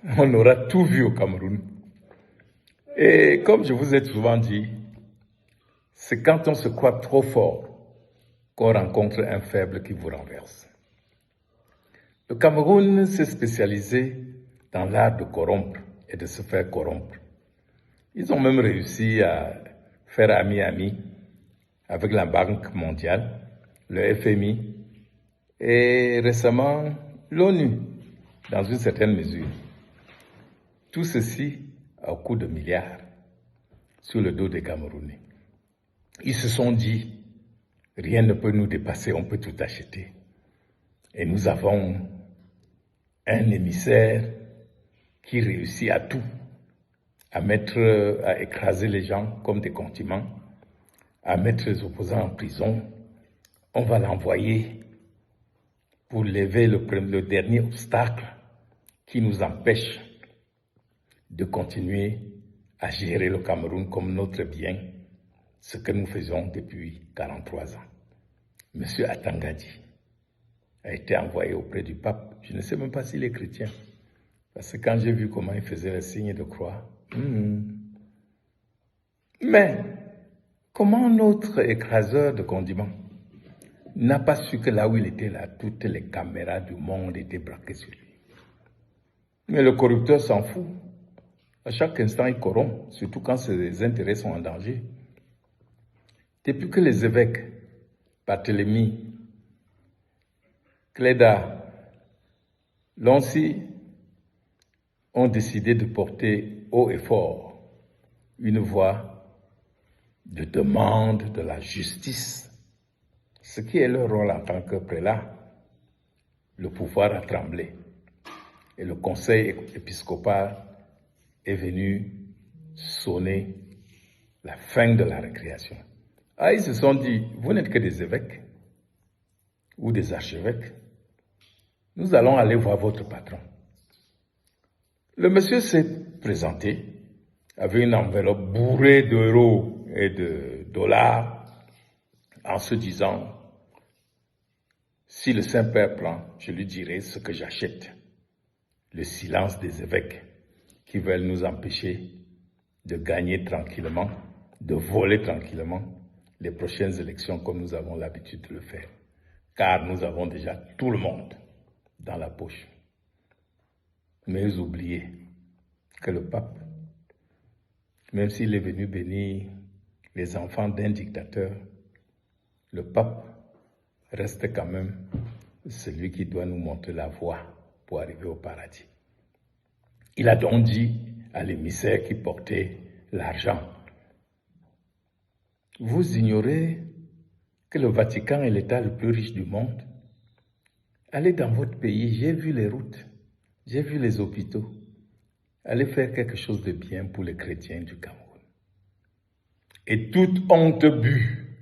On aura tout vu au Cameroun. Et comme je vous ai souvent dit, c'est quand on se croit trop fort qu'on rencontre un faible qui vous renverse. Le Cameroun s'est spécialisé dans l'art de corrompre et de se faire corrompre. Ils ont même réussi à faire ami-ami avec la Banque mondiale, le FMI et récemment l'ONU, dans une certaine mesure. Tout ceci au coût de milliards sur le dos des Camerounais. Ils se sont dit, rien ne peut nous dépasser, on peut tout acheter. Et nous avons un émissaire qui réussit à tout, à écraser les gens comme des condiments, à mettre les opposants en prison. On va l'envoyer pour lever le dernier obstacle qui nous empêche de continuer à gérer le Cameroun comme notre bien, ce que nous faisons depuis 43 ans. Monsieur Atangadi a été envoyé auprès du pape. Je ne sais même pas s'il est chrétien. Parce que quand j'ai vu comment il faisait le signe de croix, mais comment notre écraseur de condiments n'a pas su que là où il était là, toutes les caméras du monde étaient braquées sur lui. Mais le corrupteur s'en fout. À chaque instant, il corrompt, surtout quand ses intérêts sont en danger. Depuis que les évêques, Barthélemy, Cléda, Loncy, ont décidé de porter haut et fort une voix de demande de la justice, ce qui est leur rôle en tant que prélat, le pouvoir a tremblé. Et le conseil épiscopal est venu sonner la fin de la récréation. Ah, ils se sont dit, vous n'êtes que des évêques ou des archevêques. Nous allons aller voir votre patron. Le monsieur s'est présenté avec une enveloppe bourrée d'euros et de dollars en se disant, si le Saint-Père prend, je lui dirai ce que j'achète. Le silence des évêques qui veulent nous empêcher de gagner tranquillement, de voler tranquillement les prochaines élections comme nous avons l'habitude de le faire. Car nous avons déjà tout le monde dans la poche. Mais oubliez que le pape, même s'il est venu bénir les enfants d'un dictateur, le pape reste quand même celui qui doit nous montrer la voie pour arriver au paradis. Il a donc dit à l'émissaire qui portait l'argent, vous ignorez que le Vatican est l'État le plus riche du monde. Allez dans votre pays, j'ai vu les routes, j'ai vu les hôpitaux. Allez faire quelque chose de bien pour les chrétiens du Cameroun. Et toute honte bue,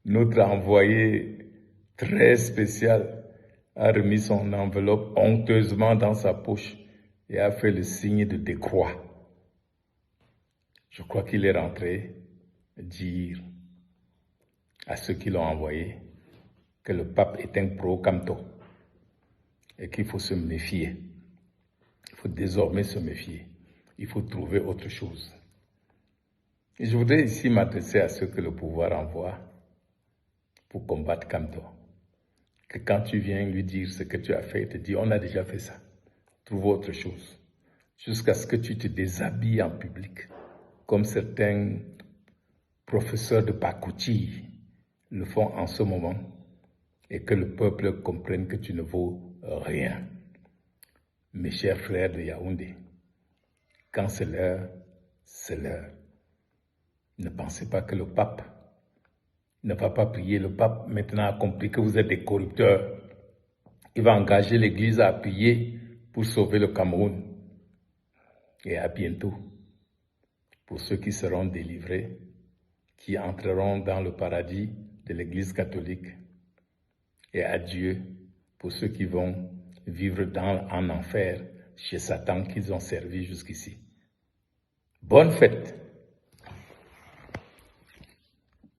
notre envoyé très spécial a remis son enveloppe honteusement dans sa poche et a fait le signe de décroix. Je crois qu'il est rentré dire à ceux qui l'ont envoyé que le pape est un pro-Camto et qu'il faut se méfier. Il faut désormais se méfier. Il faut trouver autre chose. Et je voudrais ici m'adresser à ceux que le pouvoir envoie pour combattre Camto. Que quand tu viens lui dire ce que tu as fait, il te dit, on a déjà fait ça. Trouve autre chose. Jusqu'à ce que tu te déshabilles en public, comme certains professeurs de Pakouti le font en ce moment, et que le peuple comprenne que tu ne vaux rien. Mes chers frères de Yaoundé, quand c'est l'heure, c'est l'heure. Ne pensez pas que le pape ne va pas prier. Le pape maintenant a compris que vous êtes des corrupteurs. Il va engager l'Église à prier pour sauver le Cameroun. Et à bientôt pour ceux qui seront délivrés, qui entreront dans le paradis de l'Église catholique. Et adieu pour ceux qui vont vivre en enfer chez Satan qu'ils ont servi jusqu'ici. Bonne fête!